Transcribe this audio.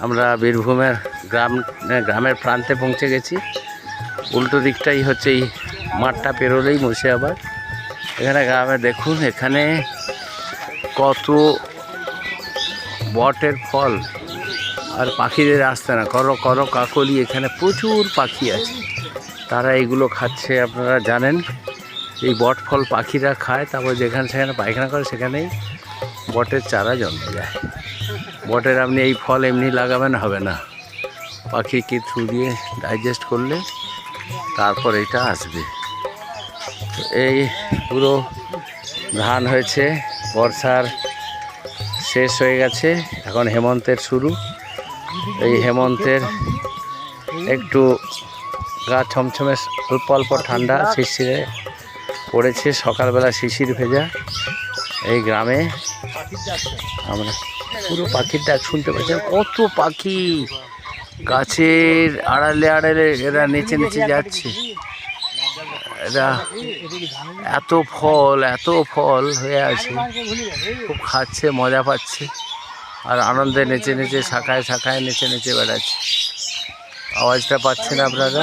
আমরা বীরভূমের গ্রামের প্রান্তে পৌঁছে গেছি। উল্টো দিকটাই হচ্ছে এই মাঠটা পেরোলেই মুর্শিদাবাদ। এখানে গ্রামে দেখুন, এখানে কত বটের ফল, আর পাখিদের আসতে না, করো করো কাকলি। এখানে প্রচুর পাখি আছে, তারা এগুলো খাচ্ছে। আপনারা জানেন এই বট ফল পাখিরা খায়, তারপর যেখানে সেখানে পায়খানা করে, সেখানেই বটের চারা জন্মে যায়। বটের আপনি এই ফল এমনি লাগাবেন হবে না, পাখিকে থ্রু দিয়ে ডাইজেস্ট করলে তারপর এটা আসবে। এই পুরো ধান হয়েছে, বর্ষার শেষ হয়ে গেছে, এখন হেমন্তের শুরু। এই হেমন্তের একটু গা ছমছমে, অল্প অল্প ঠান্ডা শিশিরে পড়েছে, সকালবেলা শিশির ভেজা। এই গ্রামে আমরা পুরো পাখির ডাক শুনতে পাচ্ছি। কত পাখি গাছের আড়ালে আড়ালে এরা নিচে নিচে যাচ্ছে। এরা এত ফল হয়ে আছে, খুব খাচ্ছে, মজা পাচ্ছে, আর আনন্দে নেচে নেচে শাখায় শাখায় নেচে নেচে বেড়াচ্ছে। আওয়াজটা পাচ্ছেন আপনারা?